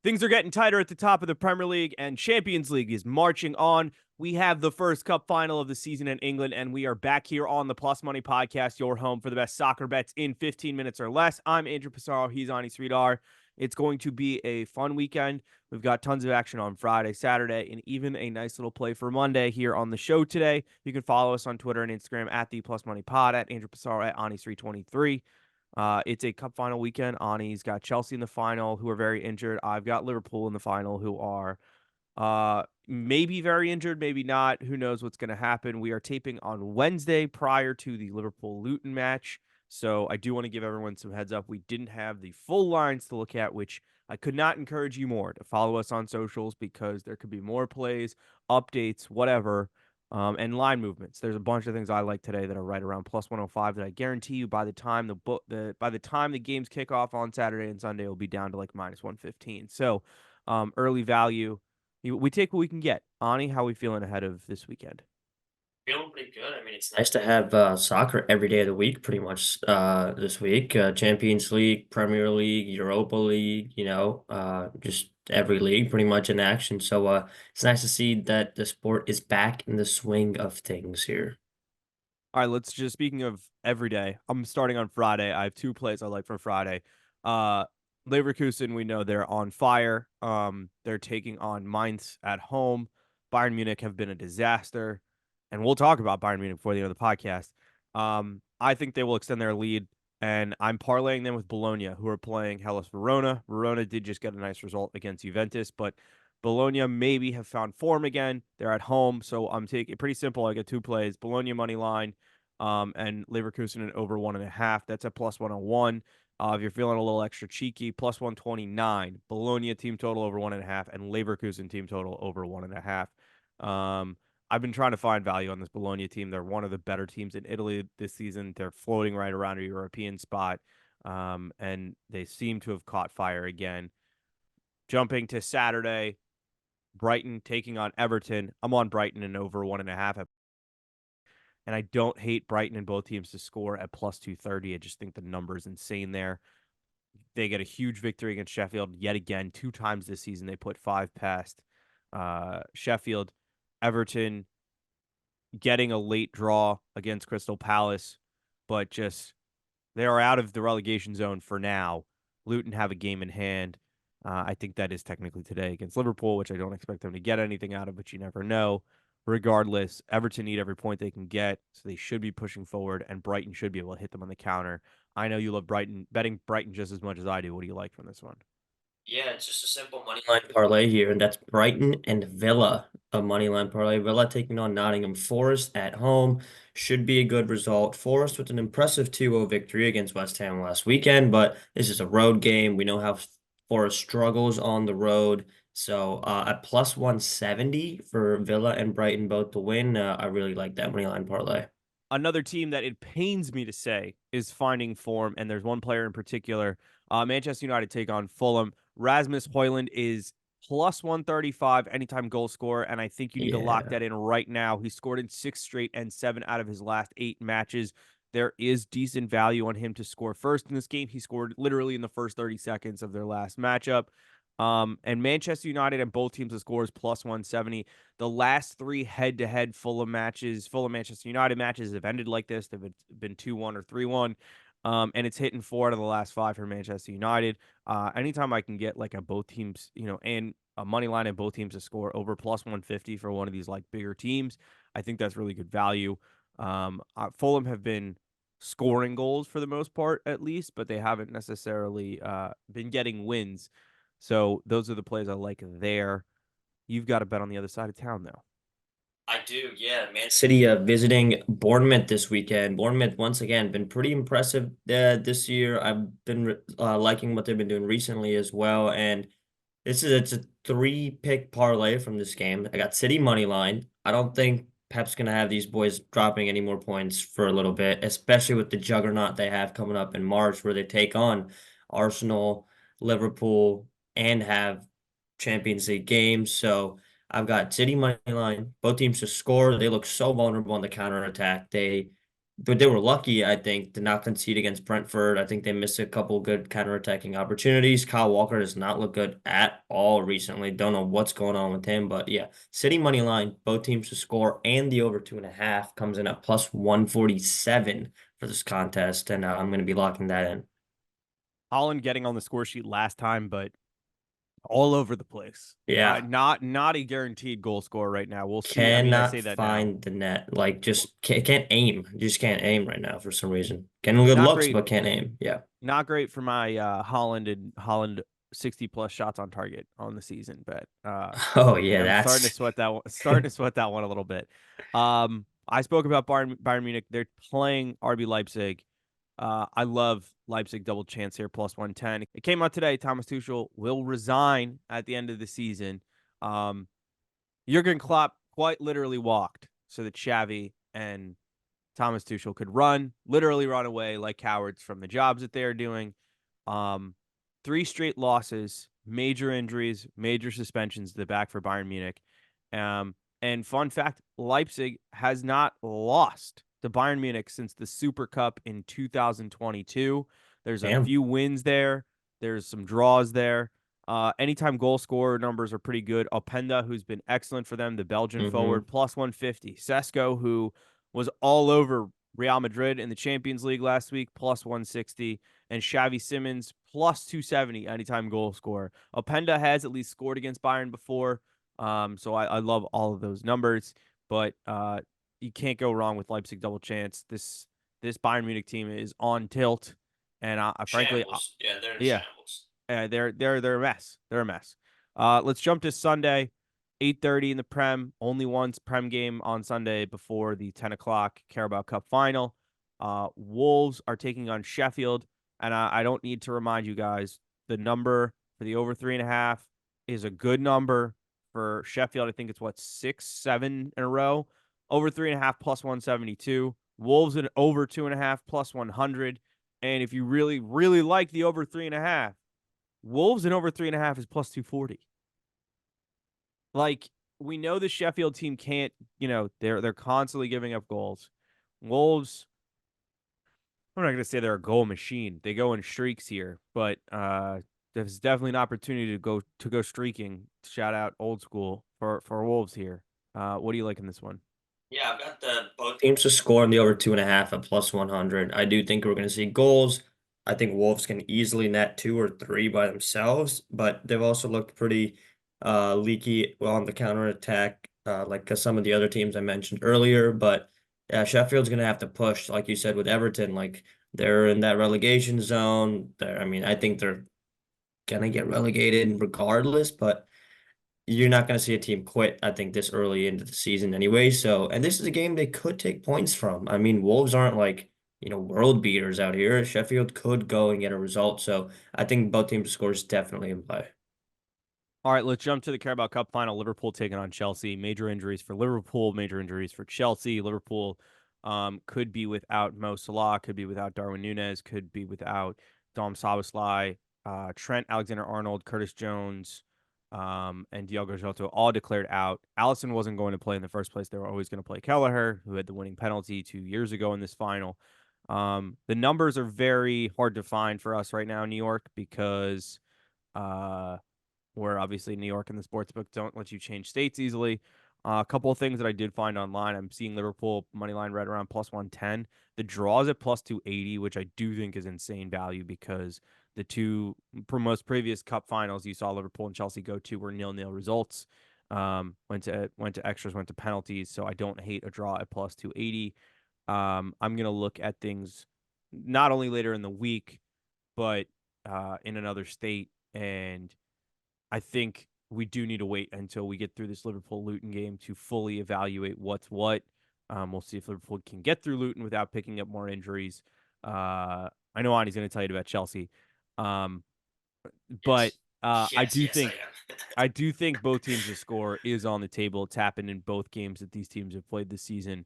Things are getting tighter at the top of the Premier League, and Champions League is marching on. We have the first cup final of the season in England, and we are back here on the Plus Money Podcast, your home for the best soccer bets in 15 minutes or less. I'm Andrew Passaro. He's Ani Sridhar. It's going to be a fun weekend. We've got tons of action on Friday, Saturday, and even a nice little play for Monday here on the show today. You can follow us on Twitter and Instagram at the Plus Money Pod, at Andrew Passaro, at Ani323. It's a cup final weekend. Ani's got Chelsea in the final, who are very injured. I've got Liverpool in the final, who are maybe very injured, maybe not. Who knows what's going to happen? We are taping on Wednesday prior to the Liverpool-Luton match. So I do want to give everyone some heads up. We didn't have the full lines to look at, which I could not encourage you more to follow us on socials because there could be more plays, updates, whatever, and line movements. There's a bunch of things I like today that are right around plus 105 that I guarantee you by the time the games kick off on Saturday and Sunday, will be down to like minus 115. So early value. We take what we can get. Ani, how are we feeling ahead of this weekend? Feeling pretty good. I mean, it's nice to have soccer every day of the week, pretty much this week. Champions League, Premier League, Europa League, just every league pretty much in action. So it's nice to see that the sport is back in the swing of things here. All right, let's just speaking of every day. I'm starting on Friday. I have two plays I like for Friday. Uh Leverkusen, we know they're on fire. They're taking on Mainz at home. Bayern Munich have been a disaster, and we'll talk about Bayern Munich before the end of the podcast. I think they will extend their lead, and I'm parlaying them with Bologna, who are playing Hellas Verona. Verona did just get a nice result against Juventus, but Bologna maybe have found form again. They're at home, so I'm taking it pretty simple. I get two plays: Bologna money line, and Leverkusen at over 1.5. That's at plus 101. If you're feeling a little extra cheeky, plus 129. Bologna team total over 1.5, and Leverkusen team total over 1.5. I've been trying to find value on this Bologna team. They're one of the better teams in Italy this season. They're floating right around a European spot, and they seem to have caught fire again. Jumping to Saturday, Brighton taking on Everton. I'm on Brighton and over 1.5. And I don't hate Brighton and both teams to score at plus 230. I just think the number is insane there. They get a huge victory against Sheffield yet again. Two times this season, they put five past Sheffield. Everton getting a late draw against Crystal Palace, but just they are out of the relegation zone for now. Luton have a game in hand. I think that is technically today against Liverpool, which I don't expect them to get anything out of, but you never know. Regardless, Everton need every point they can get, so they should be pushing forward, and Brighton should be able to hit them on the counter. I know you love Brighton, betting Brighton just as much as I do. What do you like from this one? Yeah, it's just a simple money line parlay here, and that's Brighton and Villa, a money line parlay. Villa taking on Nottingham Forest at home. Should be a good result. Forest with an impressive 2-0 victory against West Ham last weekend, but this is a road game. We know how Forest struggles on the road. So at plus 170 for Villa and Brighton both to win, I really like that money line parlay. Another team that it pains me to say is finding form, and there's one player in particular. Manchester United take on Fulham. Rasmus Højlund is plus 135 anytime goal scorer, and I think you need to lock Yeah. that in right now. He scored in 6 straight and 7 out of his last 8 matches. There is decent value on him to score first in this game. He scored literally in the first 30 seconds of their last matchup. And Manchester United and both teams have scores plus 170. The last three head-to-head Fulham Manchester United matches have ended like this. They've been 2-1 or 3-1. And it's hitting 4 out of the last 5 for Manchester United. Anytime I can get like a both teams, and a money line and both teams to score over plus 150 for one of these like bigger teams, I think that's really good value. Fulham have been scoring goals for the most part, at least, but they haven't necessarily been getting wins. So those are the plays I like there. You've got to bet on the other side of town, though. I do, yeah. Man City visiting Bournemouth this weekend. Bournemouth once again been pretty impressive this year. I've been liking what they've been doing recently as well. And it's a three-pick parlay from this game. I got City money line. I don't think Pep's gonna have these boys dropping any more points for a little bit, especially with the juggernaut they have coming up in March, where they take on Arsenal, Liverpool, and have Champions League games. So I've got City money line, both teams to score. They look so vulnerable on the counter attack. They but they were lucky, I think, to not concede against Brentford. I think they missed a couple good counterattacking opportunities. Kyle Walker does not look good at all recently. Don't know what's going on with him, but yeah, City money line, both teams to score, and the over 2.5 comes in at plus 147 for this contest, and I'm going to be locking that in. Holland getting on the score sheet last time, but all over the place. Yeah, Not a guaranteed goal scorer right now. We'll see. I mean, I cannot say that now. find the net. Like, just can't aim. Just can't aim right now for some reason. Getting good Not looks, great. but can't aim. Yeah. Not great for my Holland 60 plus shots on target on the season, but Oh yeah, I'm starting to that's sweat that one, starting to sweat that one a little bit. I spoke about Bayern Munich. They're playing RB Leipzig. I love Leipzig double chance here, plus 110. It came out today. Thomas Tuchel will resign at the end of the season. Um, Jurgen Klopp quite literally walked so that Xavi and Thomas Tuchel could literally run away like cowards from the jobs that they are doing. Um, Three straight losses, major injuries, major suspensions to the back for Bayern Munich. And fun fact, Leipzig has not lost to Bayern Munich since the Super Cup in 2022. There's a damn. few wins there. There's some draws there. Anytime goal scorer numbers are pretty good. Openda, who's been excellent for them, the Belgian Mm-hmm. forward, plus 150. Sesko, who was all over Real Madrid in the Champions League last week, plus 160. And Xavi Simons, plus 270 anytime goal scorer. Openda has at least scored against Bayern before. So I love all of those numbers, but you can't go wrong with Leipzig double chance. This Bayern Munich team is on tilt, and I frankly, Shambles. Yeah, they're in yeah, shambles. they're a mess. They're a mess. Let's jump to Sunday, 8:30 in the Prem. Only one Prem game on Sunday before the 10 o'clock Carabao Cup final. Wolves are taking on Sheffield, and I don't need to remind you guys the number for the over 3.5 is a good number for Sheffield. I think it's what 6, 7 in a row. Over 3.5 plus 172. Wolves in over 2.5 plus 100. And if you really, really like the over 3.5, Wolves in over 3.5 is plus 240. Like, we know the Sheffield team can't, they're constantly giving up goals. Wolves, I'm not gonna say they're a goal machine. They go in streaks here, but there's definitely an opportunity to go streaking. Shout out old school for Wolves here. What do you like in this one? Yeah, I've got the both teams to score in the over 2.5 at plus 100. I do think we're going to see goals. I think Wolves can easily net two or three by themselves, but they've also looked pretty leaky on the counter attack, like some of the other teams I mentioned earlier. But Sheffield's going to have to push, like you said, with Everton. Like they're in that relegation zone. I mean, I think they're going to get relegated regardless, but you're not going to see a team quit, I think, this early into the season anyway. So, and this is a game they could take points from. I mean, Wolves aren't like, world beaters out here. Sheffield could go and get a result. So I think both teams' scores definitely in play. All right, let's jump to the Carabao Cup final. Liverpool taking on Chelsea. Major injuries for Liverpool, major injuries for Chelsea. Liverpool could be without Mo Salah, could be without Darwin Nunez, could be without Dom Szoboszlai, Trent Alexander-Arnold, Curtis Jones, and Diogo Jota all declared out. Allison wasn't going to play in the first place. They were always going to play Kelleher, who had the winning penalty 2 years ago in this final. The numbers are very hard to find for us right now in New York because uh, where obviously New York and the sportsbook don't let you change states easily. A couple of things that I did find online. I'm seeing Liverpool money line right around plus 110. The draws at plus 280, which I do think is insane value because the two most previous Cup finals you saw Liverpool and Chelsea go to were 0-0 results. Went to extras, went to penalties. So I don't hate a draw at plus 280. I'm gonna look at things not only later in the week, but in another state and I think we do need to wait until we get through this Liverpool Luton game to fully evaluate what's what. We'll see if Liverpool can get through Luton without picking up more injuries. I know Ani's going to tell you about Chelsea, um, but Yes. I Yes, do yes, I think am. I do think both teams to score is on the table. It's happened in both games that these teams have played this season.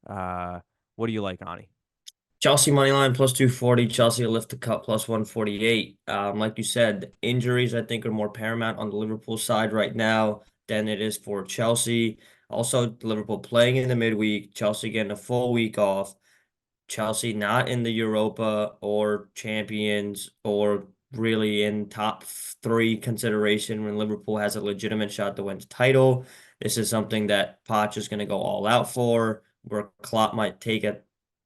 Uh, what do you like, Ani? Chelsea money line plus 240. Chelsea to lift the cup plus 148. Like you said, injuries I think are more paramount on the Liverpool side right now than it is for Chelsea. Also, Liverpool playing in the midweek, Chelsea getting a full week off. Chelsea not in the Europa or Champions or really in top three consideration when Liverpool has a legitimate shot to win the title. This is something that Poch is going to go all out for, where Klopp might take a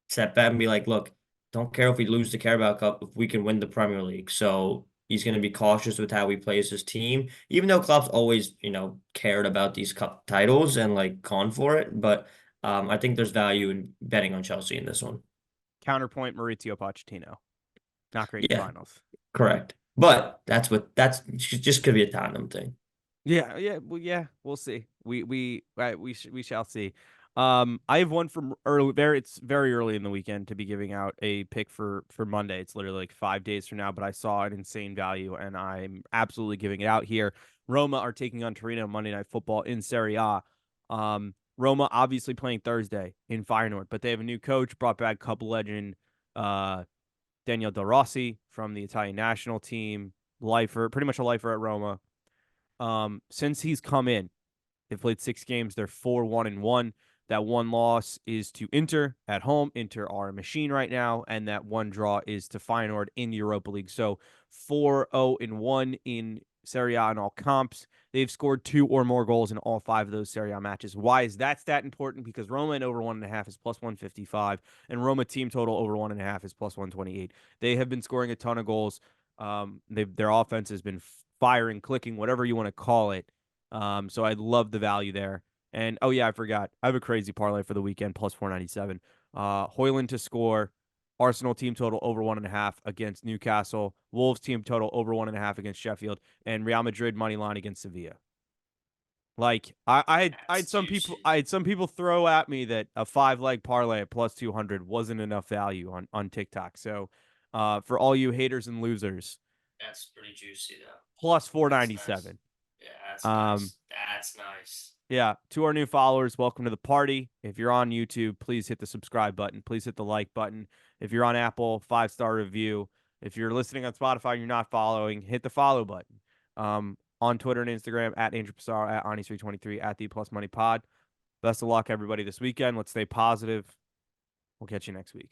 step back and be like, look, don't care if we lose the Carabao Cup if we can win the Premier League. So he's going to be cautious with how he plays his team, even though Klopp's always, cared about these cup titles and like gone for it. But I think there's value in betting on Chelsea in this one. Counterpoint Maurizio Pochettino. Not great in Yeah, finals. correct. But that's just could be a Tottenham thing. Yeah, yeah, we'll see. We shall see. I have one from it's very early in the weekend to be giving out a pick for Monday. It's literally like 5 days from now, but I saw an insane value and I'm absolutely giving it out here. Roma are taking on Torino Monday Night Football in Serie A. Roma obviously playing Thursday in Feyenoord, but they have a new coach, brought back Cup legend Daniel De Rossi from the Italian national team, lifer, pretty much a lifer at Roma. Since he's come in, they've played 6 games. They're 4-1-1. That one loss is to Inter at home. Inter are a machine right now, and that one draw is to Feyenoord in the Europa League. So 4-0-1 in Serie A in all comps. They've scored 2 or more goals in all 5 of those Serie A matches. Why is that stat important? Because Roma and over 1.5 is plus 155, and Roma team total over 1.5 is plus 128. They have been scoring a ton of goals. Their offense has been firing, clicking, whatever you want to call it. So I love the value there. And oh yeah, I forgot. I have a crazy parlay for the weekend plus 497. Hoyland to score. Arsenal team total over 1.5 against Newcastle. Wolves team total over 1.5 against Sheffield, and Real Madrid money line against Sevilla. Like I That's had some people juicy. I had some people throw at me that a 5 leg parlay at plus 200 wasn't enough value on TikTok. So, for all you haters and losers, That's pretty juicy though. plus That's nice. 497. Yeah, that's Um, nice. That's nice. Yeah, to our new followers, welcome to the party. If you're on YouTube, please hit the subscribe button. Please hit the like button. If you're on Apple, 5-star review. If you're listening on Spotify and you're not following, hit the follow button. On Twitter and Instagram at Andrew Passaro, at Ani323, at the Plus Money Pod. Best of luck, everybody, this weekend. Let's stay positive. We'll catch you next week.